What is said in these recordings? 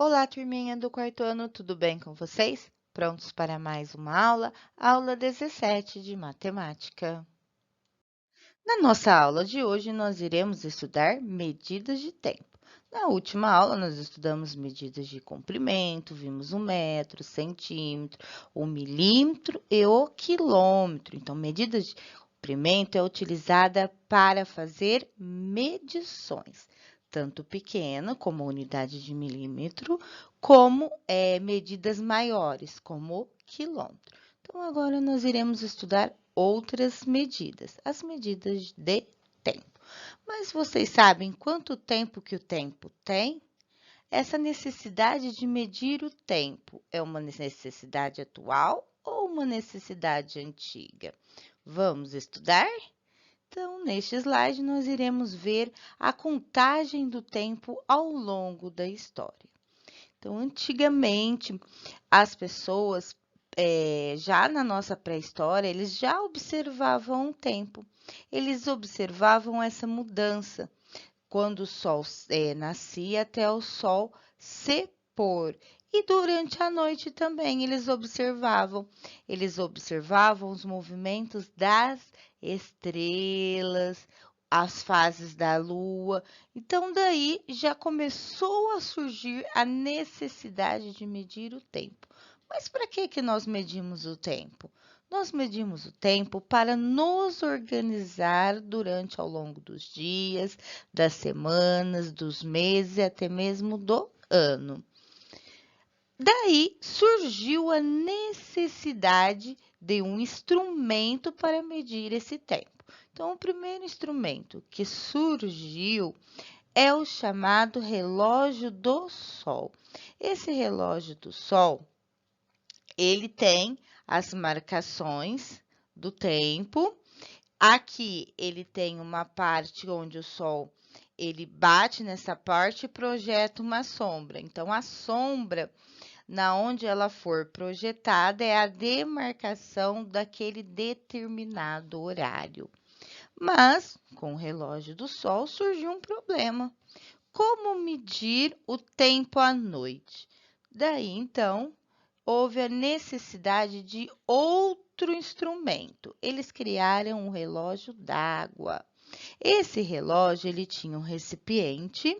Olá, turminha do quarto ano, tudo bem com vocês? Prontos para mais uma aula? Aula 17 de matemática. Na nossa aula de hoje, nós iremos estudar medidas de tempo. Na última aula, nós estudamos medidas de comprimento, vimos o metro, centímetro, o milímetro e o quilômetro. Então, medidas de comprimento é utilizada para fazer medições, tanto pequena, como a unidade de milímetro, como medidas maiores, como o quilômetro. Então, agora nós iremos estudar outras medidas, as medidas de tempo. Mas vocês sabem quanto tempo que o tempo tem? Essa necessidade de medir o tempo é uma necessidade atual ou uma necessidade antiga? Vamos estudar? Então, neste slide, nós iremos ver a contagem do tempo ao longo da história. Então, antigamente, as pessoas, já na nossa pré-história, eles já observavam o tempo. Eles observavam essa mudança, quando o sol nascia até o sol se pôr. E durante a noite também eles observavam os movimentos das estrelas, as fases da lua. Então, daí já começou a surgir a necessidade de medir o tempo. Mas para que nós medimos o tempo? Nós medimos o tempo para nos organizar durante ao longo dos dias, das semanas, dos meses e até mesmo do ano. Daí surgiu a necessidade de um instrumento para medir esse tempo. Então, o primeiro instrumento que surgiu é o chamado relógio do sol. Esse relógio do sol, ele tem as marcações do tempo. Aqui ele tem uma parte onde o sol ele bate nessa parte e projeta uma sombra. Então, a sombra, na onde ela for projetada, é a demarcação daquele determinado horário. Mas, com o relógio do sol, surgiu um problema. Como medir o tempo à noite? Daí, então, houve a necessidade de outro instrumento. Eles criaram um relógio d'água. Esse relógio ele tinha um recipiente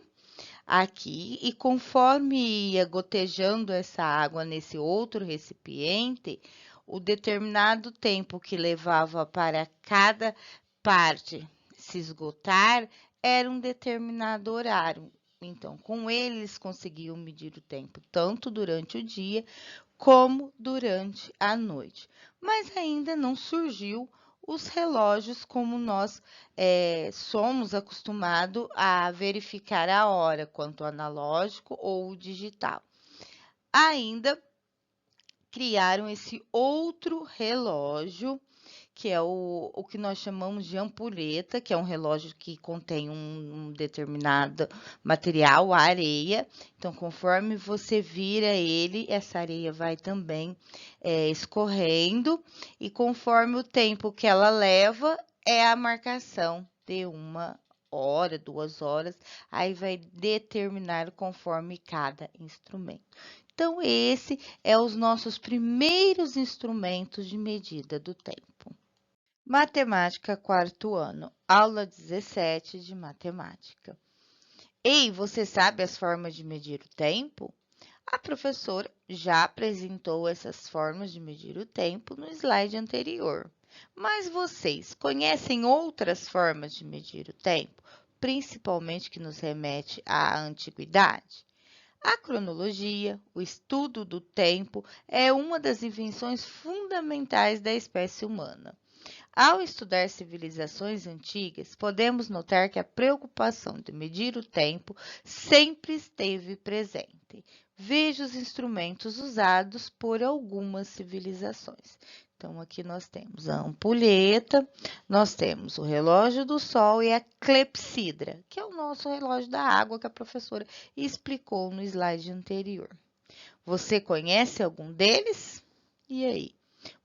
aqui e conforme ia gotejando essa água nesse outro recipiente, o determinado tempo que levava para cada parte se esgotar era um determinado horário. Então, com ele, eles conseguiam medir o tempo tanto durante o dia como durante a noite. Mas ainda não surgiu os relógios como nós somos acostumados a verificar a hora, quanto analógico ou digital. Ainda criaram esse outro relógio, que é o que nós chamamos de ampulheta, que é um relógio que contém um determinado material, a areia. Então, conforme você vira ele, essa areia vai também escorrendo, e conforme o tempo que ela leva, é a marcação de 1 hora, 2 horas, aí vai determinar conforme cada instrumento. Então, esse é os nossos primeiros instrumentos de medida do tempo. Matemática, quarto ano, aula 17 de matemática. Ei, você sabe as formas de medir o tempo? A professora já apresentou essas formas de medir o tempo no slide anterior. Mas vocês conhecem outras formas de medir o tempo, principalmente que nos remete à antiguidade? A cronologia, o estudo do tempo, é uma das invenções fundamentais da espécie humana. Ao estudar civilizações antigas, podemos notar que a preocupação de medir o tempo sempre esteve presente. Veja os instrumentos usados por algumas civilizações. Então, aqui nós temos a ampulheta, nós temos o relógio do sol e a clepsidra, que é o nosso relógio da água que a professora explicou no slide anterior. Você conhece algum deles? E aí?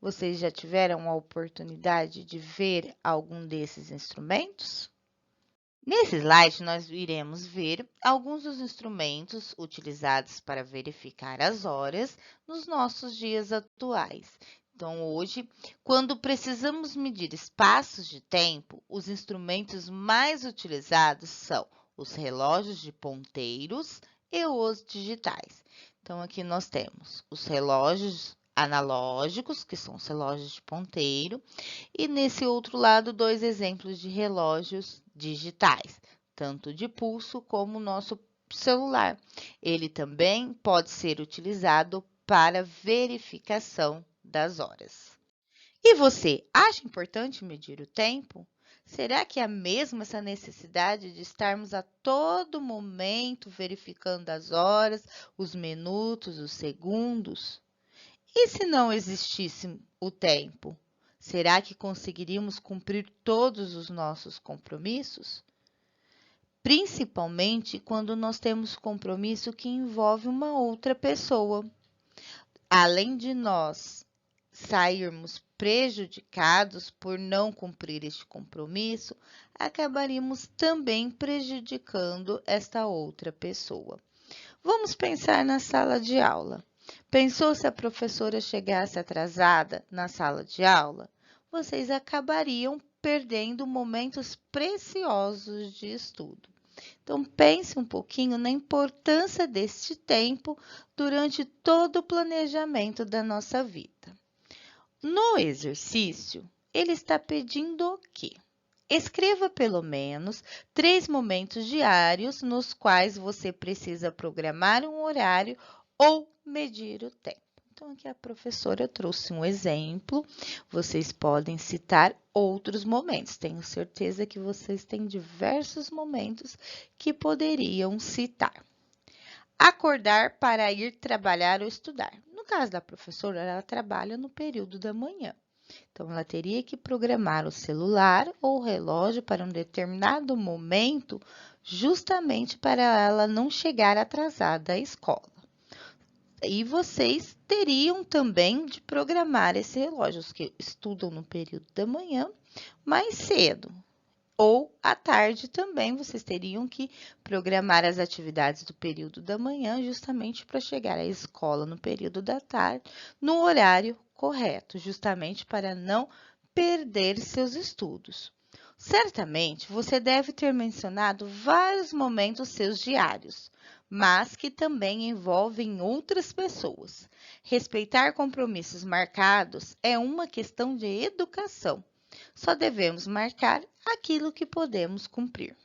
Vocês já tiveram a oportunidade de ver algum desses instrumentos? Nesse slide, nós iremos ver alguns dos instrumentos utilizados para verificar as horas nos nossos dias atuais. Então, hoje, quando precisamos medir espaços de tempo, os instrumentos mais utilizados são os relógios de ponteiros e os digitais. Então, aqui nós temos os relógios analógicos, que são os relógios de ponteiro, e nesse outro lado, dois exemplos de relógios digitais, tanto de pulso como o nosso celular. Ele também pode ser utilizado para verificação das horas. E você acha importante medir o tempo? Será que há mesmo essa necessidade de estarmos a todo momento verificando as horas, os minutos, os segundos? E se não existisse o tempo? Será que conseguiríamos cumprir todos os nossos compromissos? Principalmente quando nós temos compromisso que envolve uma outra pessoa. Além de nós sairmos prejudicados por não cumprir este compromisso, acabaríamos também prejudicando esta outra pessoa. Vamos pensar na sala de aula. Pensou se a professora chegasse atrasada na sala de aula? Vocês acabariam perdendo momentos preciosos de estudo. Então, pense um pouquinho na importância deste tempo durante todo o planejamento da nossa vida. No exercício, ele está pedindo o quê? Escreva pelo menos 3 momentos diários nos quais você precisa programar um horário ou medir o tempo. Então, aqui a professora trouxe um exemplo. Vocês podem citar outros momentos. Tenho certeza que vocês têm diversos momentos que poderiam citar. Acordar para ir trabalhar ou estudar. No caso da professora, ela trabalha no período da manhã. Então, ela teria que programar o celular ou o relógio para um determinado momento, justamente para ela não chegar atrasada à escola. E vocês teriam também de programar esse relógio, os que estudam no período da manhã, mais cedo. Ou à tarde também, vocês teriam que programar as atividades do período da manhã, justamente para chegar à escola no período da tarde, no horário correto, justamente para não perder seus estudos. Certamente, você deve ter mencionado vários momentos seus diários, mas que também envolvem outras pessoas. Respeitar compromissos marcados é uma questão de educação. Só devemos marcar aquilo que podemos cumprir.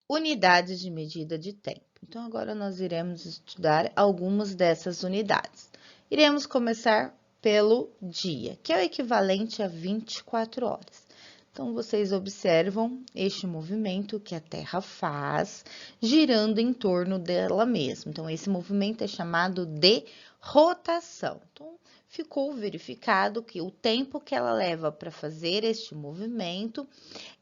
Unidades de medida de tempo. Então, agora nós iremos estudar algumas dessas unidades. Iremos começar pelo dia, que é o equivalente a 24 horas. Então, vocês observam este movimento que a Terra faz, girando em torno dela mesma. Então, esse movimento é chamado de rotação. Então, ficou verificado que o tempo que ela leva para fazer este movimento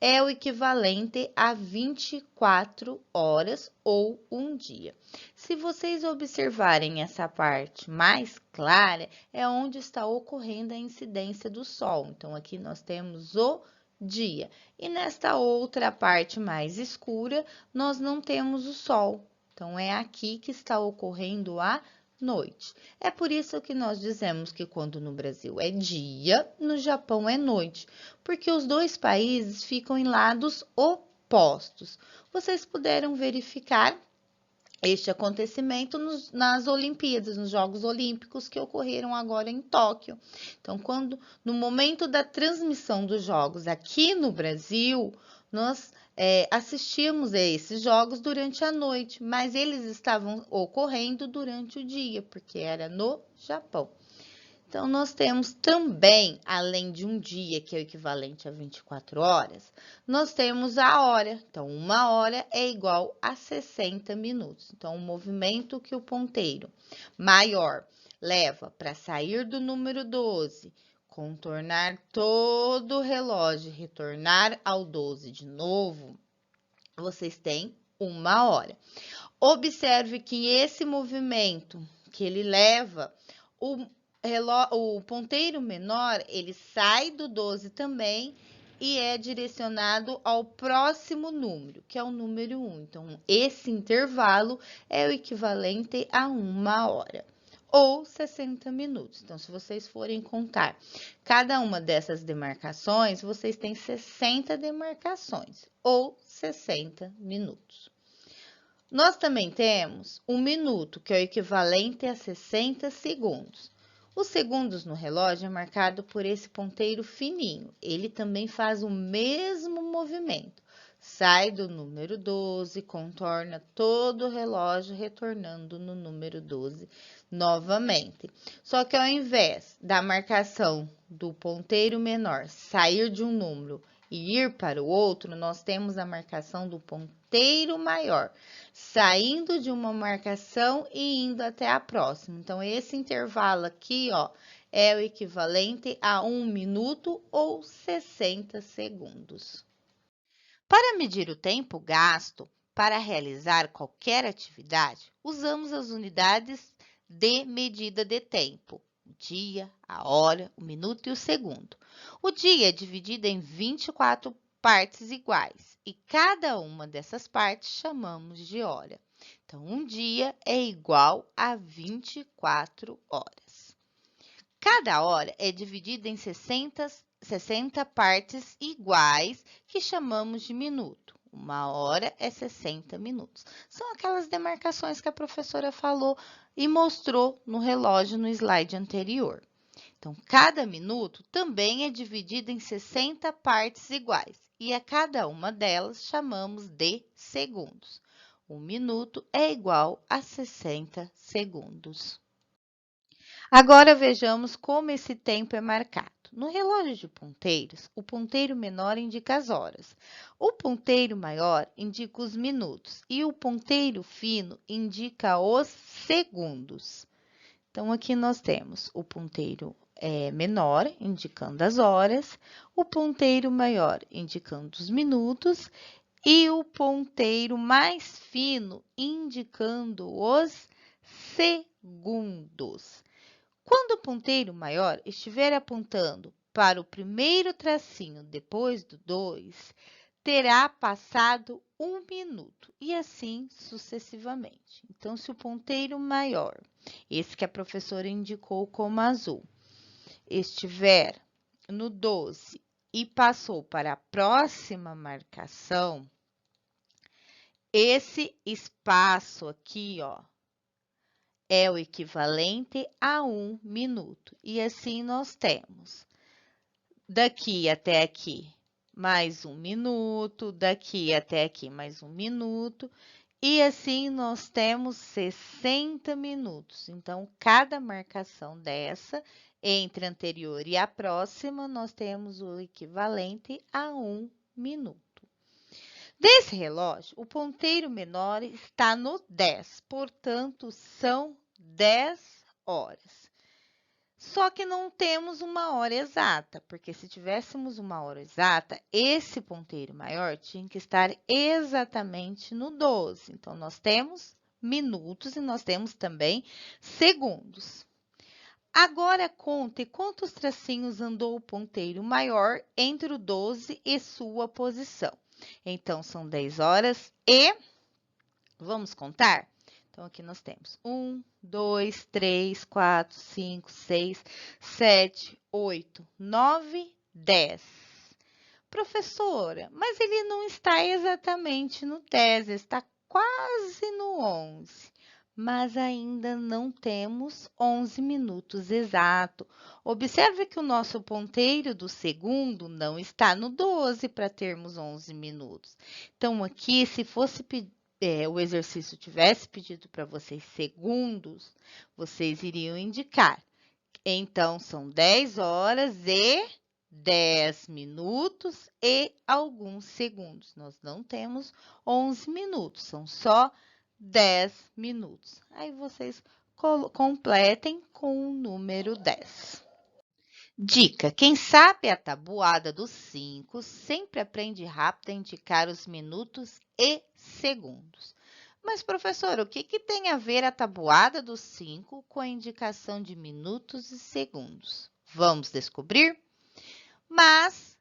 é o equivalente a 24 horas ou um dia. Se vocês observarem essa parte mais clara, é onde está ocorrendo a incidência do Sol. Então, aqui nós temos o dia. E nesta outra parte mais escura, nós não temos o Sol. Então, é aqui que está ocorrendo a noite. É por isso que nós dizemos que quando no Brasil é dia, no Japão é noite, porque os dois países ficam em lados opostos. Vocês puderam verificar este acontecimento nas Olimpíadas, nos Jogos Olímpicos que ocorreram agora em Tóquio. Então, no momento da transmissão dos Jogos aqui no Brasil, nós assistimos a esses Jogos durante a noite, mas eles estavam ocorrendo durante o dia, porque era no Japão. Então, nós temos também, além de um dia, que é o equivalente a 24 horas, nós temos a hora. Então, 1 hora é igual a 60 minutos. Então, o movimento que o ponteiro maior leva para sair do número 12, contornar todo o relógio, retornar ao 12 de novo, vocês têm 1 hora. Observe que esse movimento que ele leva, o ponteiro menor, ele sai do 12 também e é direcionado ao próximo número, que é o número 1. Então, esse intervalo é o equivalente a 1 hora, ou 60 minutos. Então, se vocês forem contar cada uma dessas demarcações, vocês têm 60 demarcações, ou 60 minutos. Nós também temos 1 minuto, que é o equivalente a 60 segundos. Os segundos no relógio é marcado por esse ponteiro fininho. Ele também faz o mesmo movimento. Sai do número 12, contorna todo o relógio, retornando no número 12 novamente. Só que ao invés da marcação do ponteiro menor sair de um número e ir para o outro, nós temos a marcação do ponteiro maior, saindo de uma marcação e indo até a próxima. Então, esse intervalo aqui, ó, é o equivalente a 1 minuto ou 60 segundos. Para medir o tempo gasto para realizar qualquer atividade, usamos as unidades de medida de tempo: o dia, a hora, o minuto e o segundo. O dia é dividido em 24 partes iguais e cada uma dessas partes chamamos de hora. Então, um dia é igual a 24 horas. Cada hora é dividida em 60 partes iguais que chamamos de minuto. 1 hora é 60 minutos. São aquelas demarcações que a professora falou e mostrou no relógio no slide anterior. Então, cada minuto também é dividido em 60 partes iguais e a cada uma delas chamamos de segundos. 1 minuto é igual a 60 segundos. Agora vejamos como esse tempo é marcado. No relógio de ponteiros, o ponteiro menor indica as horas, o ponteiro maior indica os minutos e o ponteiro fino indica os segundos. Então, aqui nós temos o ponteiro menor, indicando as horas, o ponteiro maior, indicando os minutos, e o ponteiro mais fino, indicando os segundos. Quando o ponteiro maior estiver apontando para o primeiro tracinho depois do 2, terá passado 1 minuto, e assim sucessivamente. Então, se o ponteiro maior, esse que a professora indicou como azul, estiver no 12 e passou para a próxima marcação, esse espaço aqui, ó, é o equivalente a 1 minuto. E assim nós temos daqui até aqui mais 1 minuto, daqui até aqui mais 1 minuto, e assim nós temos 60 minutos. Então, cada marcação dessa, entre a anterior e a próxima, nós temos o equivalente a 1 minuto. Desse relógio, o ponteiro menor está no 10, portanto, são 10 horas. Só que não temos uma hora exata, porque se tivéssemos uma hora exata, esse ponteiro maior tinha que estar exatamente no 12. Então, nós temos minutos e nós temos também segundos. Agora, conte quantos tracinhos andou o ponteiro maior entre o 12 e sua posição. Então, são 10 horas e... Vamos contar? Então, aqui nós temos 1, 2, 3, 4, 5, 6, 7, 8, 9, 10. Professora, mas ele não está exatamente no 10, ele está quase no 11. Mas ainda não temos 11 minutos exato. Observe que o nosso ponteiro do segundo não está no 12 para termos 11 minutos. Então, aqui, se fosse o exercício tivesse pedido para vocês segundos, vocês iriam indicar. Então, são 10 horas e 10 minutos e alguns segundos. Nós não temos 11 minutos, são só 10 minutos. Aí, vocês completem com o número 10. Dica: quem sabe a tabuada dos 5 sempre aprende rápido a indicar os minutos e segundos. Mas, professora, o que tem a ver a tabuada dos 5 com a indicação de minutos e segundos? Vamos descobrir? Mas,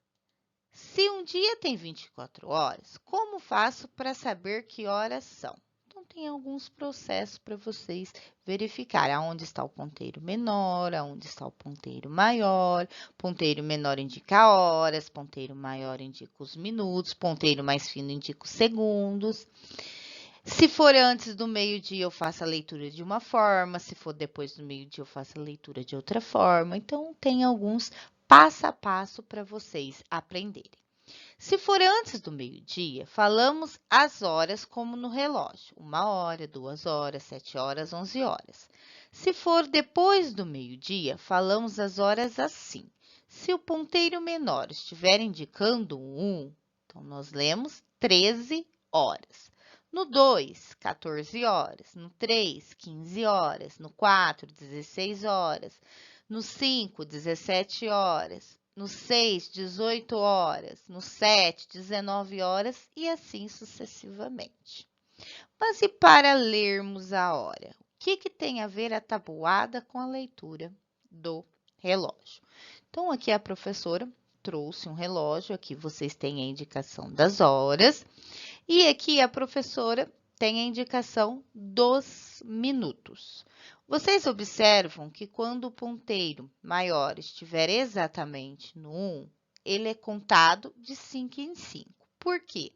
Se um dia tem 24 horas, como faço para saber que horas são? Então, tem alguns processos para vocês verificarem aonde está o ponteiro menor, aonde está o ponteiro maior. Ponteiro menor indica horas, ponteiro maior indica os minutos, ponteiro mais fino indica os segundos. Se for antes do meio-dia, eu faço a leitura de uma forma, se for depois do meio-dia, eu faço a leitura de outra forma. Então, tem alguns passo a passo para vocês aprenderem. Se for antes do meio-dia, falamos as horas como no relógio: 1 hora, 2 horas, 7 horas, 11 horas. Se for depois do meio-dia, falamos as horas assim. Se o ponteiro menor estiver indicando um 1, então nós lemos 13 horas. No 2, 14 horas. No 3, 15 horas. No 4, 16 horas. No 5, 17 horas. No 6, 18 horas. No 7, 19 horas e assim sucessivamente. Mas e para lermos a hora? O que tem a ver a tabuada com a leitura do relógio? Então, aqui a professora trouxe um relógio, aqui vocês têm a indicação das horas, e aqui a professora tem a indicação dos minutos. Vocês observam que quando o ponteiro maior estiver exatamente no 1, ele é contado de 5 em 5. Por quê?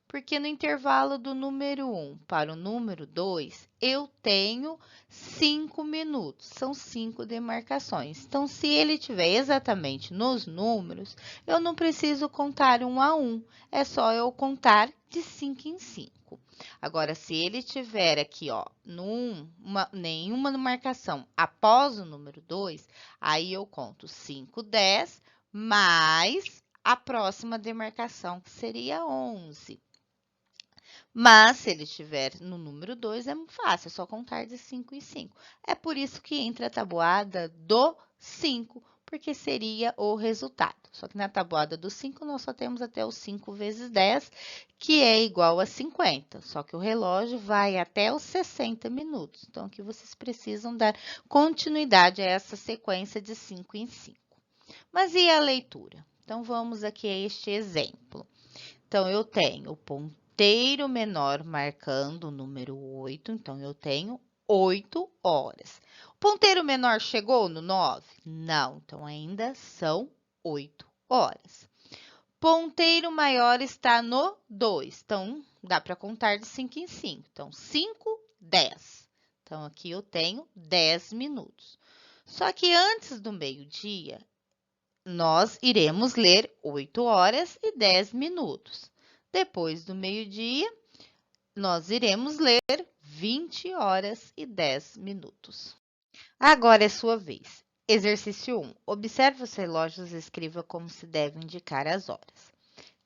Porque no intervalo do número 1 para o número 2, eu tenho 5 minutos, são 5 demarcações. Então, se ele estiver exatamente nos números, eu não preciso contar 1 a 1, é só eu contar de 5 em 5. Agora, se ele tiver aqui, ó, nenhuma marcação após o número 2, aí eu conto 5, 10, mais a próxima demarcação, que seria 11. Mas, se ele estiver no número 2, é muito fácil, é só contar de 5 em 5. É por isso que entra a tabuada do 5, porque seria o resultado. Só que na tabuada do 5, nós só temos até o 5 vezes 10, que é igual a 50. Só que o relógio vai até os 60 minutos. Então, aqui vocês precisam dar continuidade a essa sequência de 5 em 5. Mas e a leitura? Então, vamos aqui a este exemplo. Então, eu tenho o ponteiro menor marcando o número 8, então eu tenho 8 horas. O ponteiro menor chegou no 9? Não, então ainda são 8 horas. Ponteiro maior está no 2, então dá para contar de 5 em 5. Então, 5, 10. Então, aqui eu tenho 10 minutos. Só que antes do meio-dia, nós iremos ler 8 horas e 10 minutos. Depois do meio-dia, nós iremos ler 20 horas e 10 minutos. Agora é sua vez. Exercício 1. Observe os relógios e escreva como se deve indicar as horas.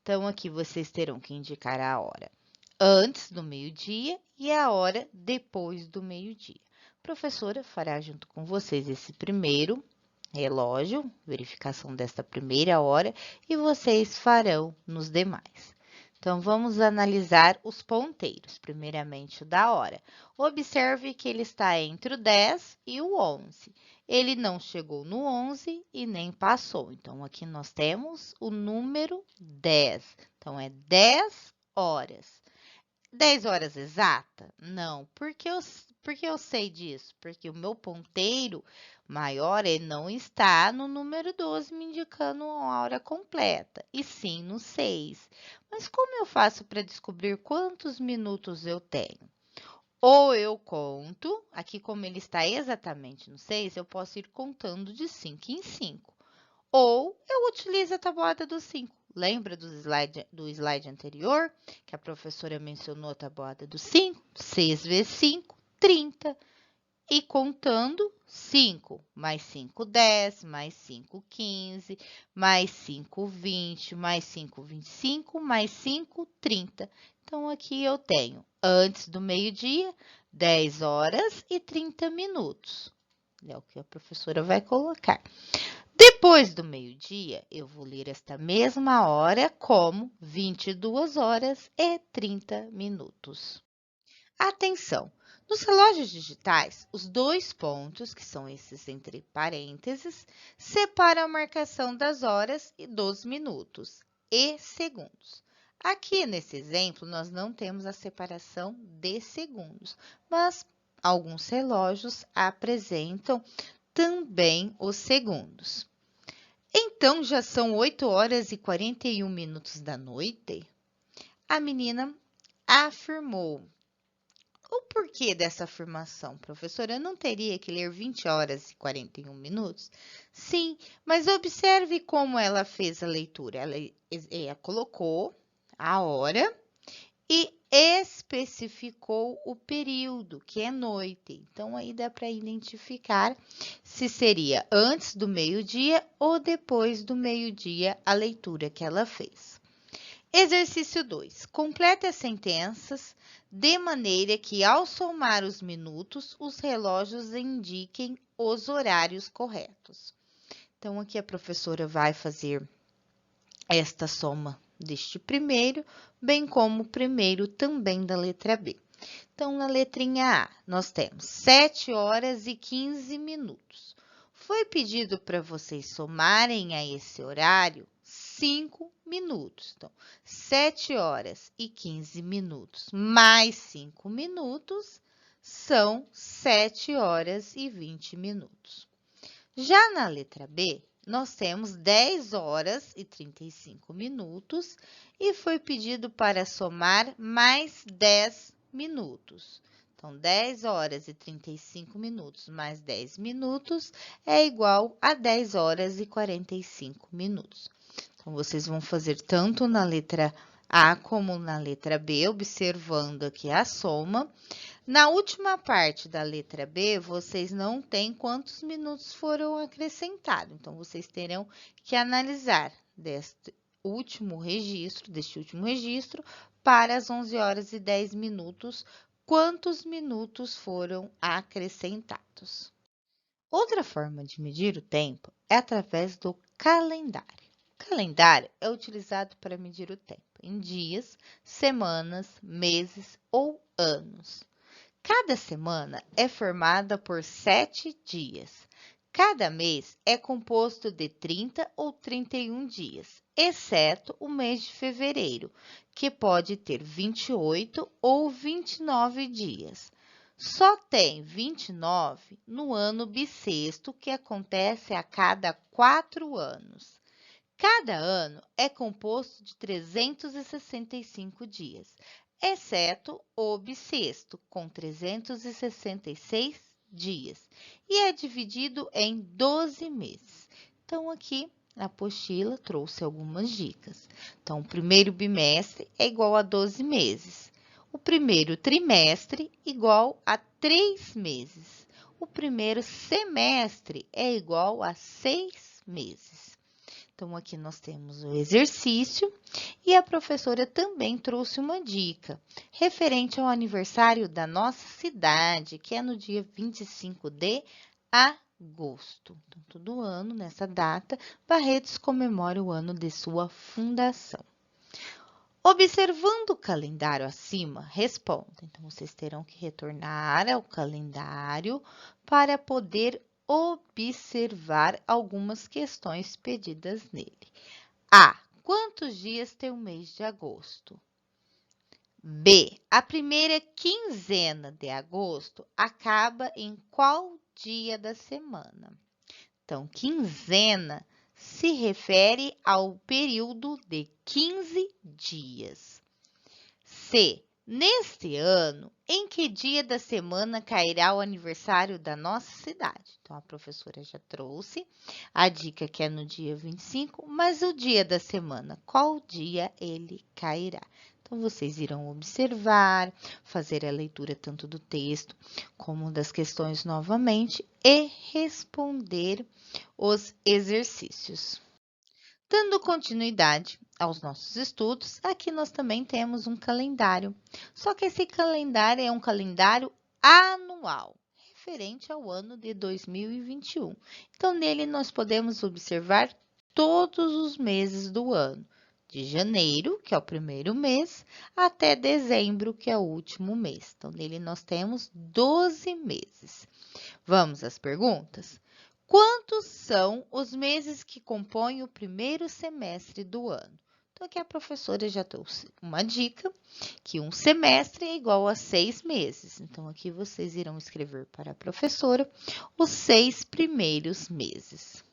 Então, aqui vocês terão que indicar a hora antes do meio-dia e a hora depois do meio-dia. A professora fará junto com vocês esse primeiro relógio, verificação desta primeira hora, e vocês farão nos demais. Então, vamos analisar os ponteiros. Primeiramente, o da hora. Observe que ele está entre o 10 e o 11. Ele não chegou no 11 e nem passou. Então, aqui nós temos o número 10. Então, é 10 horas. 10 horas exata? Não. Porque eu sei disso? Porque o meu ponteiro maior ele não está no número 12, me indicando a hora completa, e sim no 6. Mas como eu faço para descobrir quantos minutos eu tenho? Ou eu conto, aqui como ele está exatamente no 6, eu posso ir contando de 5 em 5. Ou eu utilizo a tabuada do 5. Lembra do slide anterior, que a professora mencionou a tabuada do 5? 6 vezes 5, 30. E contando 5, mais 5, 10, mais 5, 15, mais 5, 20, mais 5, 25, mais 5, 30. Então, aqui eu tenho, antes do meio-dia, 10 horas e 30 minutos. É o que a professora vai colocar. Depois do meio-dia, eu vou ler esta mesma hora como 22 horas e 30 minutos. Atenção! Nos relógios digitais, os dois pontos, que são esses entre parênteses, separam a marcação das horas e dos minutos. e segundos. Aqui nesse exemplo, nós não temos a separação de segundos, mas alguns relógios apresentam também os segundos. Então, já são 8 horas e 41 minutos da noite. A menina afirmou. O porquê dessa afirmação, professora? Eu não teria que ler 20 horas e 41 minutos? Sim, mas observe como ela fez a leitura. Ela colocou a hora e especificou o período, que é noite. Então, aí dá para identificar se seria antes do meio-dia ou depois do meio-dia a leitura que ela fez. Exercício 2. Complete as sentenças de maneira que, ao somar os minutos, os relógios indiquem os horários corretos. Então, aqui a professora vai fazer esta soma deste primeiro, bem como o primeiro também da letra B. Então, na letrinha A, nós temos 7 horas e 15 minutos. Foi pedido para vocês somarem a esse horário 5 minutos. Então, 7 horas e 15 minutos mais 5 minutos são 7 horas e 20 minutos. Já na letra B, nós temos 10 horas e 35 minutos e foi pedido para somar mais 10 minutos. Então, 10 horas e 35 minutos mais 10 minutos é igual a 10 horas e 45 minutos. Então, vocês vão fazer tanto na letra A como na letra B, observando aqui a soma. Na última parte da letra B, vocês não têm quantos minutos foram acrescentados. Então, vocês terão que analisar deste último registro para as 11 horas e 10 minutos, quantos minutos foram acrescentados. Outra forma de medir o tempo é através do calendário. O calendário é utilizado para medir o tempo em dias, semanas, meses ou anos. Cada semana é formada por 7 dias. Cada mês é composto de 30 ou 31 dias, exceto o mês de fevereiro, que pode ter 28 ou 29 dias. Só tem 29 no ano bissexto, que acontece a cada 4 anos. Cada ano é composto de 365 dias, exceto o bissexto, com 366 dias, e é dividido em 12 meses. Então, aqui a apostila trouxe algumas dicas. Então, o primeiro bimestre é igual a 12 meses. O primeiro trimestre igual a 3 meses. O primeiro semestre é igual a 6 meses. Então, aqui nós temos o exercício e a professora também trouxe uma dica referente ao aniversário da nossa cidade, que é no dia 25 de agosto. Então, todo ano, nessa data, Barretos comemora o ano de sua fundação. Observando o calendário acima, responda. Então, vocês terão que retornar ao calendário para poder observar algumas questões pedidas nele. A. Quantos dias tem o mês de agosto? B. A primeira quinzena de agosto acaba em qual dia da semana? Então, quinzena se refere ao período de 15 dias. C. Neste ano, em que dia da semana cairá o aniversário da nossa cidade? Então, a professora já trouxe a dica que é no dia 25, mas o dia da semana, qual dia ele cairá? Então, vocês irão observar, fazer a leitura tanto do texto como das questões novamente e responder os exercícios. Dando continuidade aos nossos estudos, aqui nós também temos um calendário. Só que esse calendário é um calendário anual, referente ao ano de 2021. Então, nele nós podemos observar todos os meses do ano, de janeiro, que é o primeiro mês, até dezembro, que é o último mês. Então, nele nós temos 12 meses. Vamos às perguntas? Quantos são os meses que compõem o primeiro semestre do ano? Então, aqui a professora já trouxe uma dica, que um semestre é igual a 6 meses. Então, aqui vocês irão escrever para a professora os 6 primeiros meses.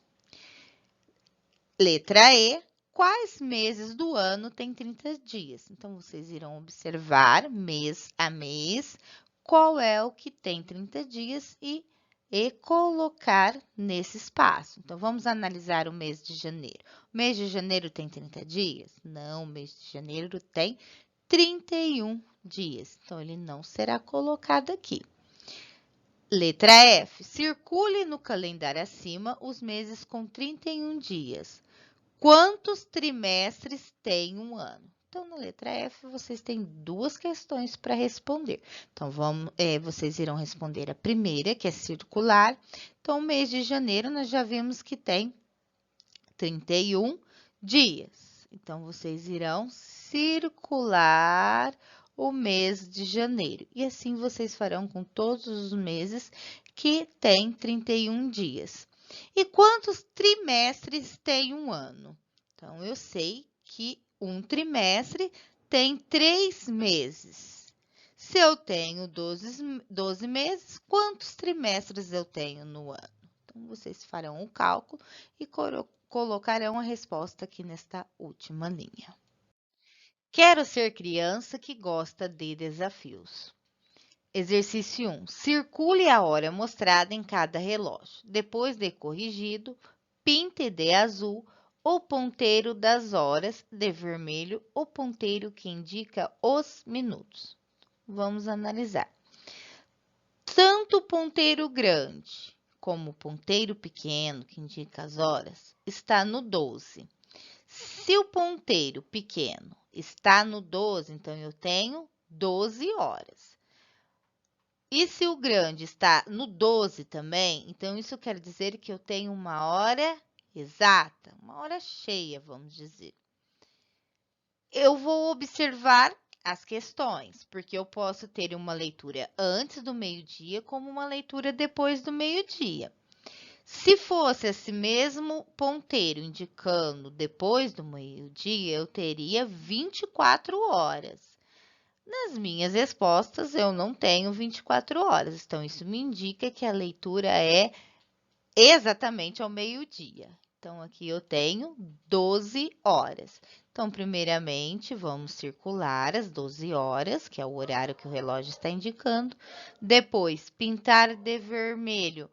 Letra E, quais meses do ano tem 30 dias? Então, vocês irão observar mês a mês qual é o que tem 30 dias e colocar nesse espaço. Então, vamos analisar o mês de janeiro. O mês de janeiro tem 30 dias? Não, o mês de janeiro tem 31 dias. Então, ele não será colocado aqui. Letra F. Circule no calendário acima os meses com 31 dias. Quantos trimestres tem um ano? Então, na letra F, vocês têm duas questões para responder. Então, vocês irão responder a primeira, que é circular. Então, o mês de janeiro, nós já vimos que tem 31 dias. Então, vocês irão circular o mês de janeiro. E assim vocês farão com todos os meses que tem 31 dias. E quantos trimestres tem um ano? Então, eu sei que um trimestre tem 3 meses. Se eu tenho 12 meses, quantos trimestres eu tenho no ano? Então, vocês farão o cálculo e colocarão a resposta aqui nesta última linha. Quero ser criança que gosta de desafios. Exercício 1. Circule a hora mostrada em cada relógio. Depois de corrigido, pinte de azul o ponteiro das horas, de vermelho o ponteiro que indica os minutos. Vamos analisar. Tanto o ponteiro grande como o ponteiro pequeno, que indica as horas, está no 12. Se o ponteiro pequeno está no 12, então eu tenho 12 horas. E se o grande está no 12 também, então isso quer dizer que eu tenho uma hora exata, uma hora cheia, vamos dizer. Eu vou observar as questões, porque eu posso ter uma leitura antes do meio-dia como uma leitura depois do meio-dia. Se fosse esse mesmo ponteiro indicando depois do meio-dia, eu teria 24 horas. Nas minhas respostas, eu não tenho 24 horas, então isso me indica que a leitura é exatamente ao meio-dia. Então, aqui eu tenho 12 horas. Então, primeiramente, vamos circular as 12 horas, que é o horário que o relógio está indicando. Depois, pintar de vermelho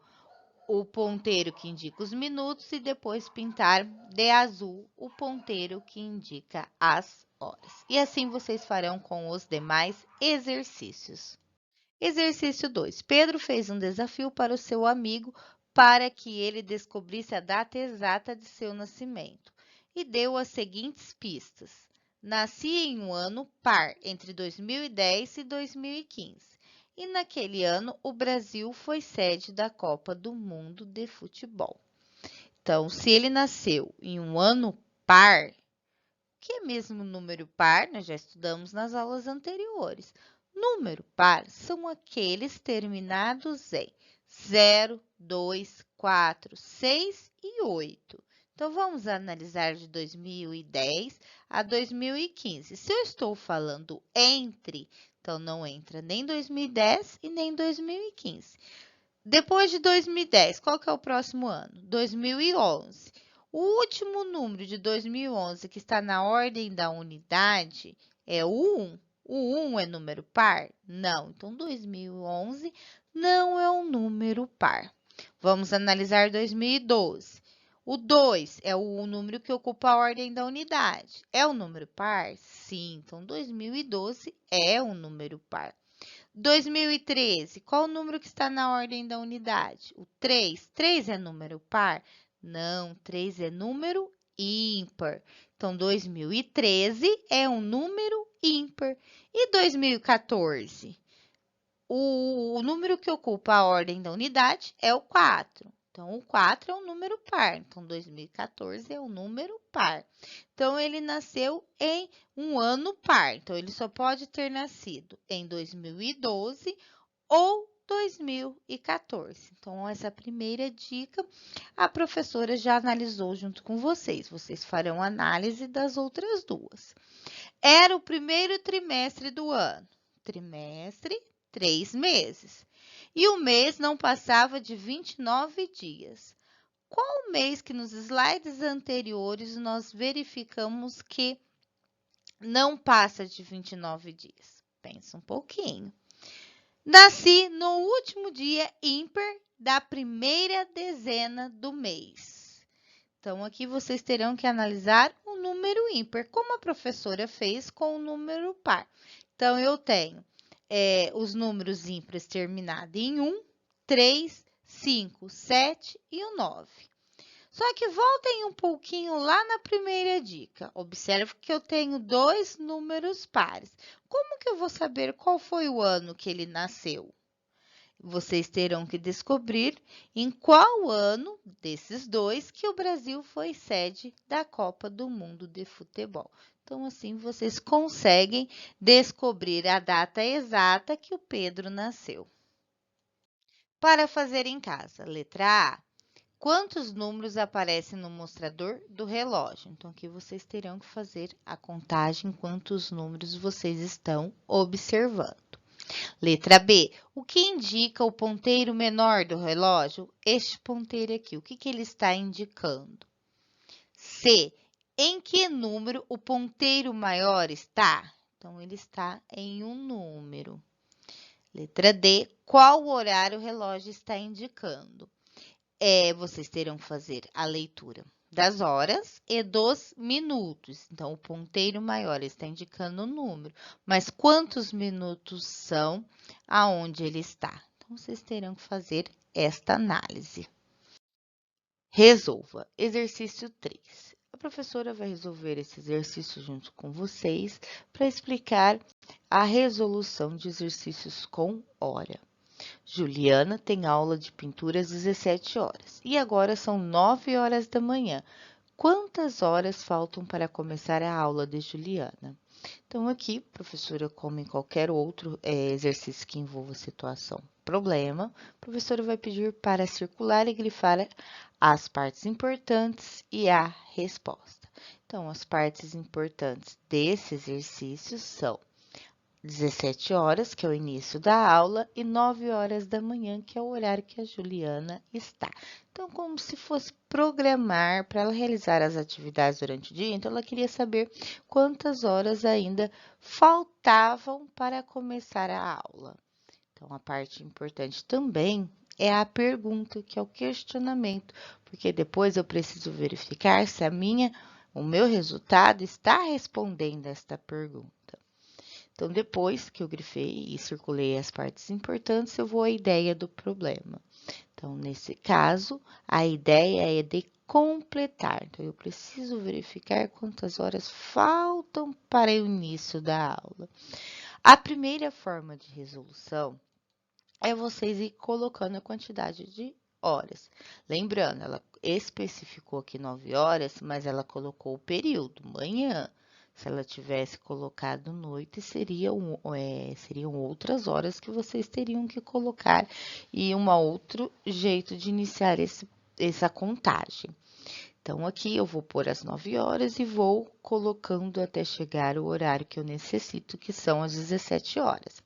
o ponteiro que indica os minutos e depois pintar de azul o ponteiro que indica as horas. E assim vocês farão com os demais exercícios. Exercício 2. Pedro fez um desafio para o seu amigo para que ele descobrisse a data exata de seu nascimento e deu as seguintes pistas. Nasci em um ano par entre 2010 e 2015. E naquele ano, o Brasil foi sede da Copa do Mundo de Futebol. Então, se ele nasceu em um ano par, que é mesmo número par, nós já estudamos nas aulas anteriores. Número par são aqueles terminados em 0, 2, 4, 6 e 8. Então, vamos analisar de 2010 a 2015. Se eu estou falando entre, então não entra nem 2010 e nem 2015. Depois de 2010, qual que é o próximo ano? 2011. O último número de 2011 que está na ordem da unidade é o 1. O 1 é número par? Não. Então, 2011 não é um número par. Vamos analisar 2012. O 2 é o número que ocupa a ordem da unidade. É um número par? Sim. Então, 2012 é um número par. 2013, qual o número que está na ordem da unidade? O 3. 3 é número par? Não, 3 é número ímpar. Então, 2013 é um número ímpar. E 2014? O número que ocupa a ordem da unidade é o 4. Então, o 4 é um número par. Então, 2014 é um número par. Então, ele nasceu em um ano par. Então, ele só pode ter nascido em 2012 ou 2014. Então, essa primeira dica a professora já analisou junto com vocês. Vocês farão análise das outras duas. Era o primeiro trimestre do ano. Trimestre, 3 meses. E o mês não passava de 29 dias. Qual mês que nos slides anteriores nós verificamos que não passa de 29 dias? Pensa um pouquinho. Nasci no último dia ímpar da primeira dezena do mês. Então, aqui vocês terão que analisar o número ímpar, como a professora fez com o número par. Então, eu tenho os números ímpares terminados em 1, 3, 5, 7 e o 9. Só que voltem um pouquinho lá na primeira dica. Observe que eu tenho 2 números pares. Como que eu vou saber qual foi o ano que ele nasceu? Vocês terão que descobrir em qual ano desses 2 que o Brasil foi sede da Copa do Mundo de Futebol. Então, assim, vocês conseguem descobrir a data exata que o Pedro nasceu. Para fazer em casa, letra A. Quantos números aparecem no mostrador do relógio? Então, aqui vocês terão que fazer a contagem, quantos números vocês estão observando. Letra B. O que indica o ponteiro menor do relógio? Este ponteiro aqui, o que ele está indicando? C. Em que número o ponteiro maior está? Então, ele está em um número. Letra D. Qual horário o relógio está indicando? Vocês terão que fazer a leitura das horas e dos minutos. Então, o ponteiro maior está indicando o número, mas quantos minutos são aonde ele está? Então, vocês terão que fazer esta análise. Resolva. Exercício 3. A professora vai resolver esse exercício junto com vocês para explicar a resolução de exercícios com hora. Juliana tem aula de pintura às 17 horas e agora são 9 horas da manhã. Quantas horas faltam para começar a aula de Juliana? Então, aqui, professora, como em qualquer outro exercício que envolva situação, problema, a professora vai pedir para circular e grifar as partes importantes e a resposta. Então, as partes importantes desse exercício são 17 horas, que é o início da aula, e 9 horas da manhã, que é o horário que a Juliana está. Então, como se fosse programar para ela realizar as atividades durante o dia, então ela queria saber quantas horas ainda faltavam para começar a aula. Então, a parte importante também é a pergunta, que é o questionamento, porque depois eu preciso verificar se o meu resultado está respondendo esta pergunta. Então, depois que eu grifei e circulei as partes importantes, eu vou à ideia do problema. Então, nesse caso, a ideia é de completar. Então, eu preciso verificar quantas horas faltam para o início da aula. A primeira forma de resolução é vocês ir colocando a quantidade de horas. Lembrando, ela especificou aqui 9 horas, mas ela colocou o período, manhã. Se ela tivesse colocado noite, seriam outras horas que vocês teriam que colocar e um outro jeito de iniciar essa contagem. Então, aqui eu vou pôr as 9 horas e vou colocando até chegar o horário que eu necessito, que são as 17 horas.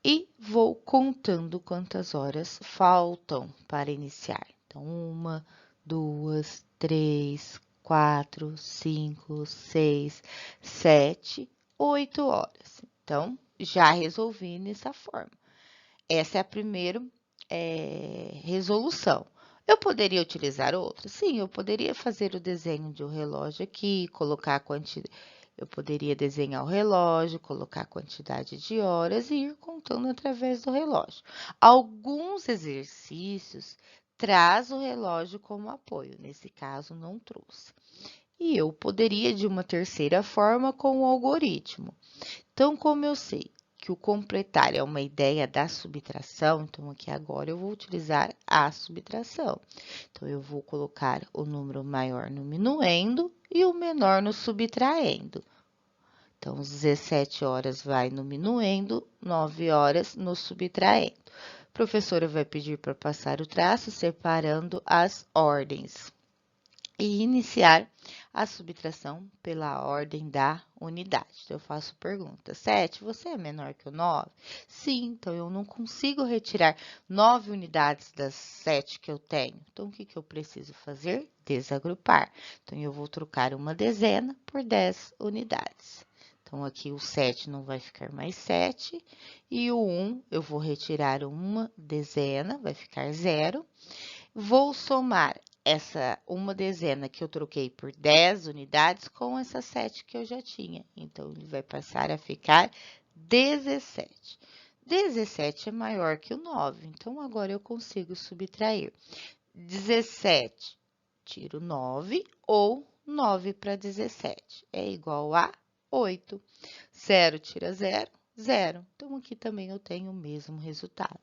E vou contando quantas horas faltam para iniciar. Então, 1, 2, 3, 4, 5, 6, 7, 8 horas. Então, já resolvi nessa forma. Essa é a primeira resolução. Eu poderia utilizar outra? Sim, eu poderia fazer o desenho de um relógio aqui, colocar a quantidade. Eu poderia desenhar o relógio, colocar a quantidade de horas e ir contando através do relógio. Alguns exercícios traz o relógio como apoio, nesse caso não trouxe. E eu poderia de uma terceira forma com o algoritmo. Então, como eu sei que o completar é uma ideia da subtração, então aqui agora eu vou utilizar a subtração. Então, eu vou colocar o número maior no minuendo e o menor no subtraendo. Então, 17 horas vai no minuendo, 9 horas no subtraendo. A professora vai pedir para passar o traço separando as ordens e iniciar a subtração pela ordem da unidade. Então, eu faço pergunta: 7, você é menor que o 9? Sim, então eu não consigo retirar 9 unidades das 7 que eu tenho. Então, o que eu preciso fazer? Desagrupar. Então, eu vou trocar uma dezena por 10 unidades. Então, aqui o 7 não vai ficar mais 7, e o 1 eu vou retirar uma dezena, vai ficar 0. Vou somar essa uma dezena que eu troquei por 10 unidades com essa 7 que eu já tinha. Então, ele vai passar a ficar 17. 17 é maior que o 9, então agora eu consigo subtrair 17, tiro 9, ou 9 para 17, é igual a 8. 0 tira 0, 0. Então, aqui também eu tenho o mesmo resultado.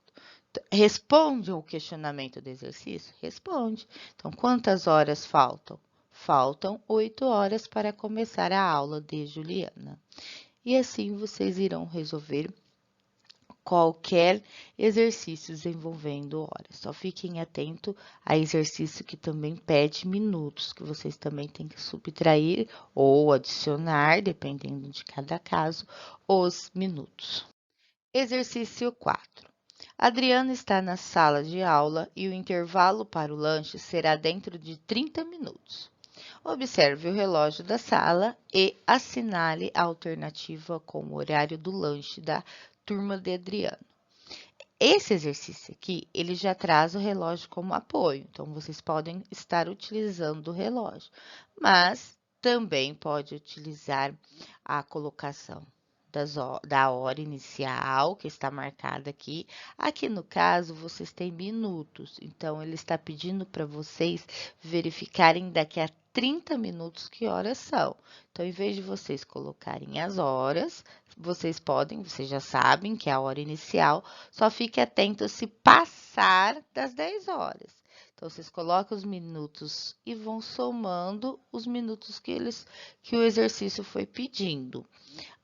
Responde o questionamento do exercício? Responde. Então, quantas horas faltam? Faltam 8 horas para começar a aula de Juliana. E assim vocês irão resolver qualquer exercício envolvendo horas. Só fiquem atentos a exercício que também pede minutos, que vocês também têm que subtrair ou adicionar, dependendo de cada caso, os minutos. Exercício 4. Adriana está na sala de aula e o intervalo para o lanche será dentro de 30 minutos. Observe o relógio da sala e assinale a alternativa com o horário do lanche da turma de Adriana. Esse exercício aqui, ele já traz o relógio como apoio, então vocês podem estar utilizando o relógio, mas também pode utilizar a colocação da hora inicial, que está marcada aqui. Aqui no caso, vocês têm minutos, então ele está pedindo para vocês verificarem daqui a 30 minutos que horas são. Então, em vez de vocês colocarem as horas, vocês já sabem que é a hora inicial, só fique atento se passar das 10 horas. Então, vocês colocam os minutos e vão somando os minutos que o exercício foi pedindo.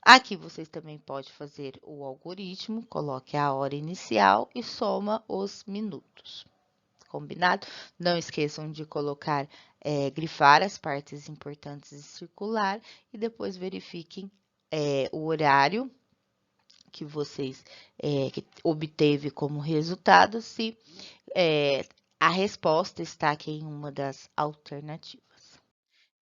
Aqui vocês também podem fazer o algoritmo, coloque a hora inicial e soma os minutos. Combinado? Não esqueçam de colocar, grifar as partes importantes e circular, e depois verifiquem o horário que vocês que obteve como resultado, se a resposta está aqui em uma das alternativas.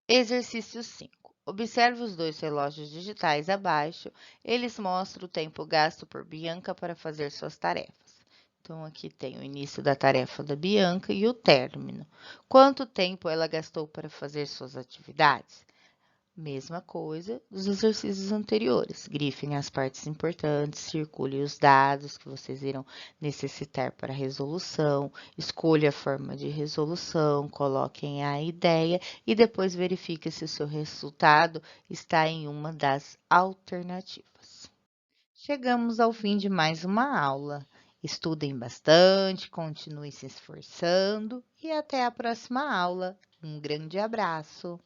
Exercício 5. Observe os dois relógios digitais abaixo. Eles mostram o tempo gasto por Bianca para fazer suas tarefas. Então, aqui tem o início da tarefa da Bianca e o término. Quanto tempo ela gastou para fazer suas atividades? Mesma coisa dos exercícios anteriores. Grifem as partes importantes, circule os dados que vocês irão necessitar para a resolução, escolha a forma de resolução, coloquem a ideia e depois verifique se o seu resultado está em uma das alternativas. Chegamos ao fim de mais uma aula. Estudem bastante, continuem se esforçando e até a próxima aula. Um grande abraço!